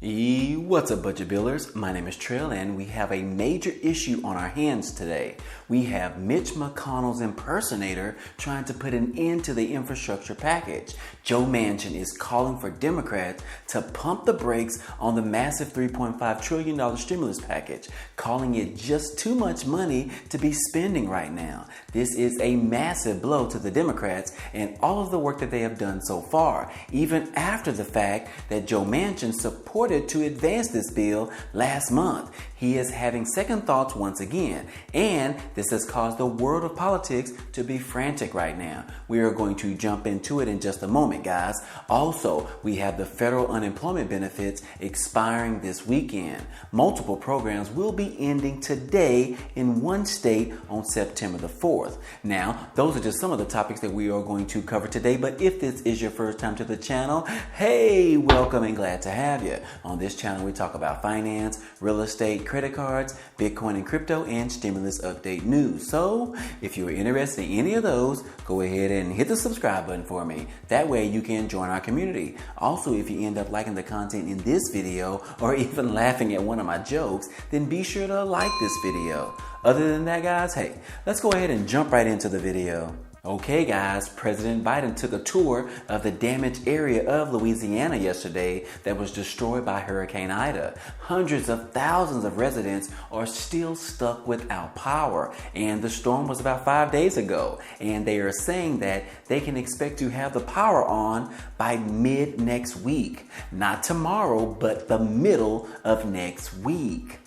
What's up, budget builders? My name is Trill, and we have a major issue on our hands today. We have Mitch McConnell's impersonator trying to put an end to the infrastructure package. Joe Manchin is calling for Democrats to pump the brakes on the massive $3.5 trillion stimulus package, calling it just too much money to be spending right now. This is a massive blow to the Democrats and all of the work that they have done so far, even after the fact that Joe Manchin supported to advance this bill last month. He is having second thoughts once again, and this has caused the world of politics to be frantic right now. We are going to jump into it in just a moment, guys. Also, we have the federal unemployment benefits expiring this weekend. Multiple programs will be ending today in one state on September the 4th. Now, those are just some of the topics that we are going to cover today, but if this is your first time to the channel, hey, welcome and glad to have you. On this channel, we talk about finance, real estate, credit cards, Bitcoin and crypto, and stimulus update news. So if you're interested in any of those, go ahead and hit the subscribe button for me. That way you can join our community. Also, if you end up liking the content in this video or even laughing at one of my jokes, then be sure to like this video. Other than that, guys, hey, let's go ahead and jump right into the video. Okay, guys, President Biden took a tour of the damaged area of Louisiana yesterday that was destroyed by Hurricane Ida. Hundreds of thousands of residents are still stuck without power, and the storm was about 5 days ago, and they are saying that they can expect to have the power on by mid next week. Not tomorrow, but the middle of next week.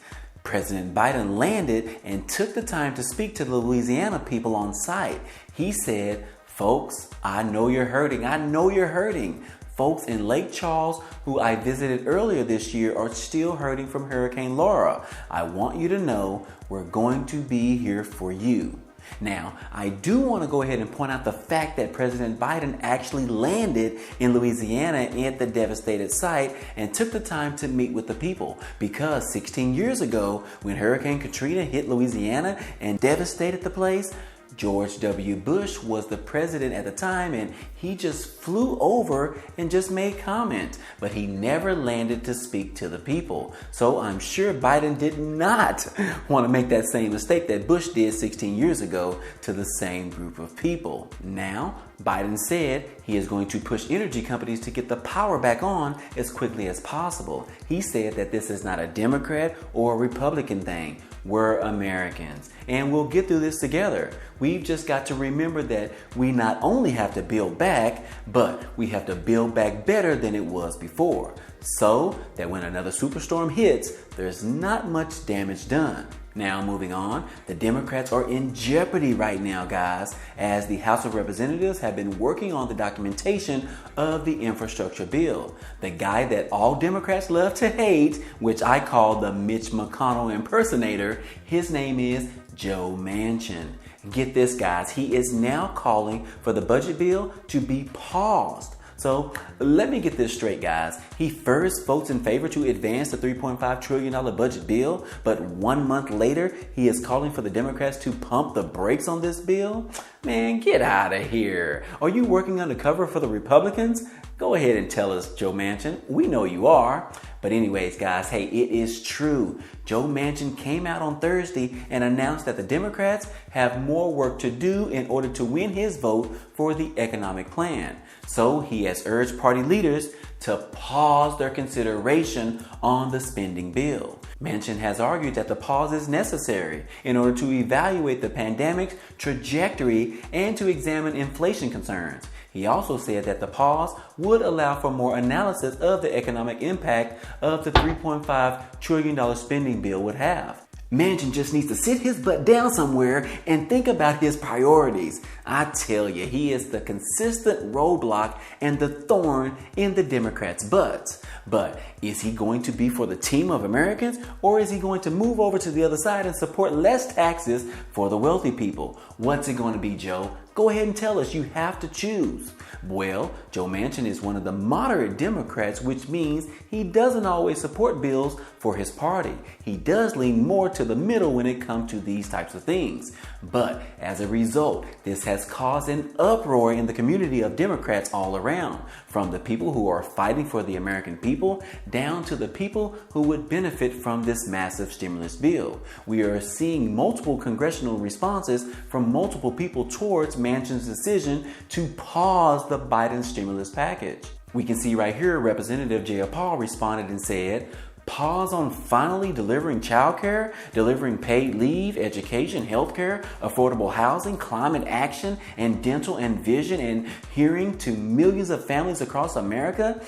President Biden landed and took the time to speak to the Louisiana people on site. He said, "Folks, I know you're hurting. I know you're hurting. Folks in Lake Charles, who I visited earlier this year, are still hurting from Hurricane Laura. I want you to know we're going to be here for you." Now, I do want to go ahead and point out the fact that President Biden actually landed in Louisiana at the devastated site and took the time to meet with the people, because 16 years ago, when Hurricane Katrina hit Louisiana and devastated the place, George W. Bush was the president at the time, and he just flew over and just made comment, but he never landed to speak to the people. So I'm sure Biden did not want to make that same mistake that Bush did 16 years ago to the same group of people. Now, Biden said he is going to push energy companies to get the power back on as quickly as possible. He said that this is not a Democrat or a Republican thing. We're Americans, and we'll get through this together. We've just got to remember that we not only have to build back, but we have to build back better than it was before, so that when another superstorm hits, there's not much damage done. Now, moving on, the Democrats are in jeopardy right now, guys, as the House of Representatives have been working on the documentation of the infrastructure bill. The guy that all Democrats love to hate, which I call the Mitch McConnell impersonator, his name is Joe Manchin. Get this, guys, he is now calling for the budget bill to be paused. So let me get this straight, guys. He first votes in favor to advance the $3.5 trillion budget bill, but 1 month later, he is calling for the Democrats to pump the brakes on this bill? Man, get out of here. Are you working undercover for the Republicans? Go ahead and tell us, Joe Manchin. We know you are. But anyways, guys, hey, it is true. Joe Manchin came out on Thursday and announced that the Democrats have more work to do in order to win his vote for the economic plan. So he has urged party leaders to pause their consideration on the spending bill. Manchin has argued that the pause is necessary in order to evaluate the pandemic's trajectory and to examine inflation concerns. He also said that the pause would allow for more analysis of the economic impact of the $3.5 trillion spending bill would have. Manchin just needs to sit his butt down somewhere and think about his priorities. I tell you, he is the consistent roadblock and the thorn in the Democrats' butts. But is he going to be for the team of Americans, or is he going to move over to the other side and support less taxes for the wealthy people? What's it going to be, Joe? Go ahead and tell us. You have to choose. Well, Joe Manchin is one of the moderate Democrats, which means he doesn't always support bills for his party. He does lean more to the middle when it comes to these types of things. But as a result, this has caused an uproar in the community of Democrats all around, from the people who are fighting for the American people down to the people who would benefit from this massive stimulus bill. We are seeing multiple congressional responses from multiple people towards Manchin's decision to pause the Biden stimulus package. We can see right here Representative Jayapal responded and said, "Pause on finally delivering childcare, delivering paid leave, education, healthcare, affordable housing, climate action, and dental and vision and hearing to millions of families across America?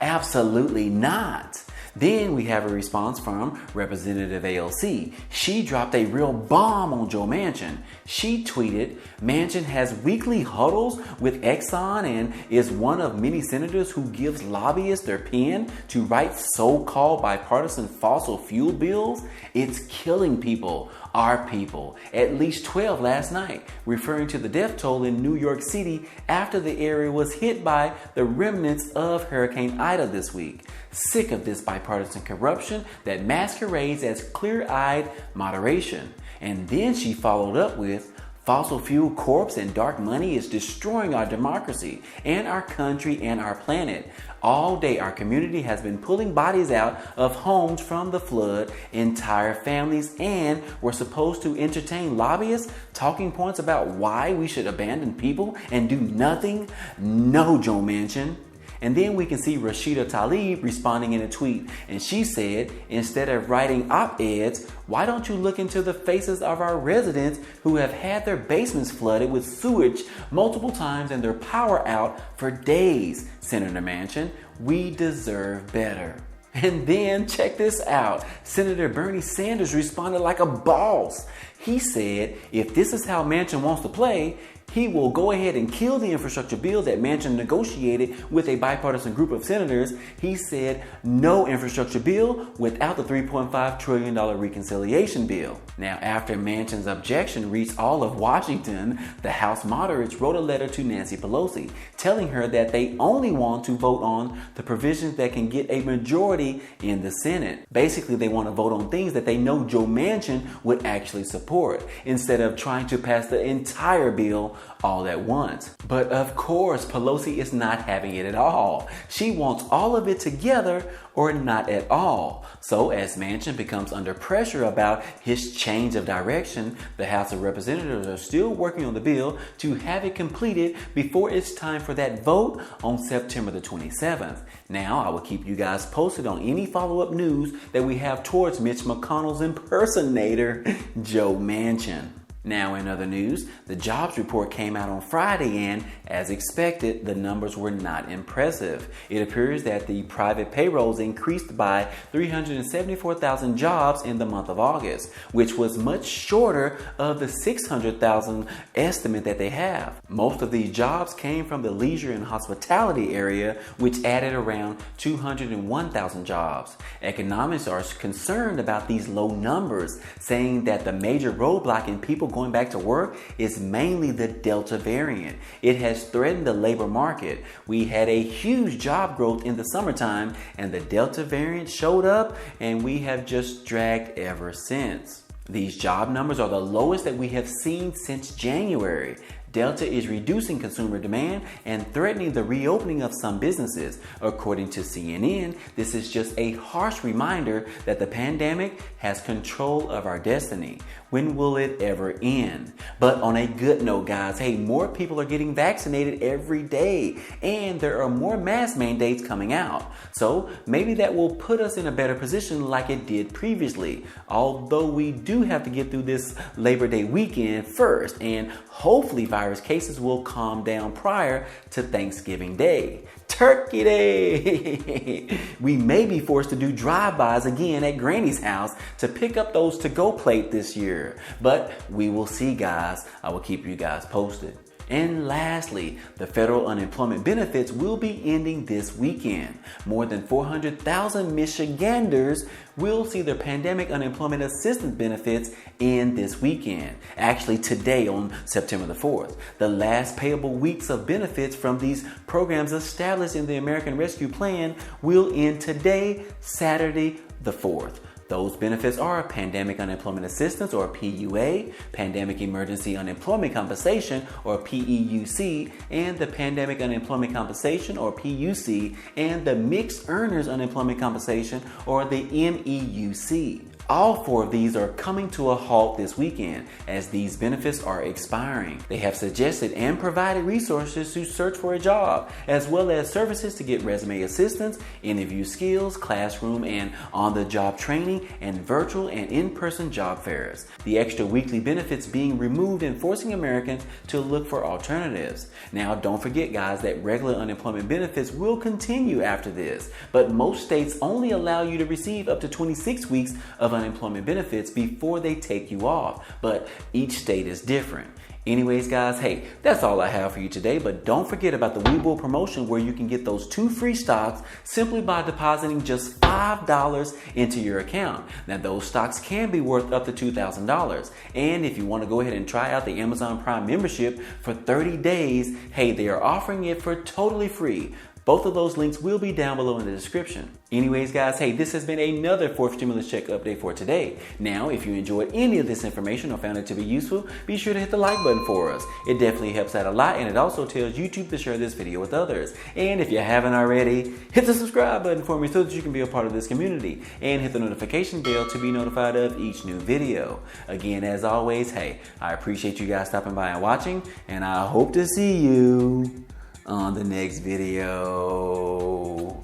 Absolutely not." Then we have a response from Representative ALC. She dropped a real bomb on Joe Manchin. She tweeted, "Manchin has weekly huddles with Exxon and is one of many senators who gives lobbyists their pen to write so-called bipartisan fossil fuel bills. It's killing people, our people. At least 12 last night," referring to the death toll in New York City after the area was hit by the remnants of Hurricane Ida this week. Sick of this bipartisan corruption that masquerades as clear-eyed moderation. And then she followed up with, "Fossil fuel corpse and dark money is destroying our democracy and our country and our planet. All day our community has been pulling bodies out of homes from the flood, entire families, and we're supposed to entertain lobbyists talking points about why we should abandon people and do nothing? No, Joe Manchin." And then we can see Rashida Tlaib responding in a tweet, and she said, "Instead of writing op-eds, why don't you look into the faces of our residents who have had their basements flooded with sewage multiple times and their power out for days? Senator Manchin, we deserve better." And then check this out. Senator Bernie Sanders responded like a boss. He said, if this is how Manchin wants to play, he will go ahead and kill the infrastructure bill that Manchin negotiated with a bipartisan group of senators. He said no infrastructure bill without the $3.5 trillion reconciliation bill. Now, after Manchin's objection reached all of Washington, the House moderates wrote a letter to Nancy Pelosi telling her that they only want to vote on the provisions that can get a majority in the Senate. Basically, they want to vote on things that they know Joe Manchin would actually support instead of trying to pass the entire bill all at once. But of course, Pelosi is not having it at all. She wants all of it together or not at all. So as Manchin becomes under pressure about his change of direction, the House of Representatives are still working on the bill to have it completed before it's time for that vote on September the 27th. Now, I will keep you guys posted on any follow-up news that we have towards Mitch McConnell's impersonator, Joe Manchin. Now, in other news, the jobs report came out on Friday and, as expected, the numbers were not impressive. It appears that the private payrolls increased by 374,000 jobs in the month of August, which was much shorter of the 600,000 estimate that they have. Most of these jobs came from the leisure and hospitality area, which added around 201,000 jobs. Economists are concerned about these low numbers, saying that the major roadblock in people going back to work is mainly the Delta variant. It has threatened the labor market. We had a huge job growth in the summertime and the Delta variant showed up and we have just dragged ever since. These job numbers are the lowest that we have seen since January. Delta is reducing consumer demand and threatening the reopening of some businesses. According to CNN, this is just a harsh reminder that the pandemic has control of our destiny. When will it ever end? But on a good note, guys, hey, more people are getting vaccinated every day and there are more mask mandates coming out. So maybe that will put us in a better position like it did previously. Although we do have to get through this Labor Day weekend first, and hopefully virus cases will calm down prior to Thanksgiving Day. Turkey Day! We may be forced to do drive-bys again at Granny's house to pick up those to-go plate this year. But we will see, guys. I will keep you guys posted. And lastly, the federal unemployment benefits will be ending this weekend. More than 400,000 Michiganders will see their pandemic unemployment assistance benefits end this weekend. Actually, today on September the 4th. The last payable weeks of benefits from these programs established in the American Rescue Plan will end today, Saturday the 4th. Those benefits are Pandemic Unemployment Assistance, or PUA, Pandemic Emergency Unemployment Compensation, or PEUC, and the Pandemic Unemployment Compensation, or PUC, and the Mixed Earners Unemployment Compensation, or the MEUC. All four of these are coming to a halt this weekend as these benefits are expiring. They have suggested and provided resources to search for a job, as well as services to get resume assistance, interview skills, classroom and on-the-job training, and virtual and in-person job fairs. The extra weekly benefits being removed and forcing Americans to look for alternatives. Now, don't forget, guys, that regular unemployment benefits will continue after this, but most states only allow you to receive up to 26 weeks of unemployment benefits before they take you off, but each state is different. Anyways, guys, hey, that's all I have for you today, but don't forget about the Webull promotion where you can get those 2 free stocks simply by depositing just $5 into your account. Now, those stocks can be worth up to $2,000. And if you want to go ahead and try out the Amazon Prime membership for 30 days, hey, they are offering it for totally free. Both of those links will be down below in the description. Anyways, guys, hey, this has been another 4th stimulus check update for today. Now, if you enjoyed any of this information or found it to be useful, be sure to hit the like button for us. It definitely helps out a lot, and it also tells YouTube to share this video with others. And if you haven't already, hit the subscribe button for me so that you can be a part of this community. And hit the notification bell to be notified of each new video. Again, as always, hey, I appreciate you guys stopping by and watching, and I hope to see you on the next video.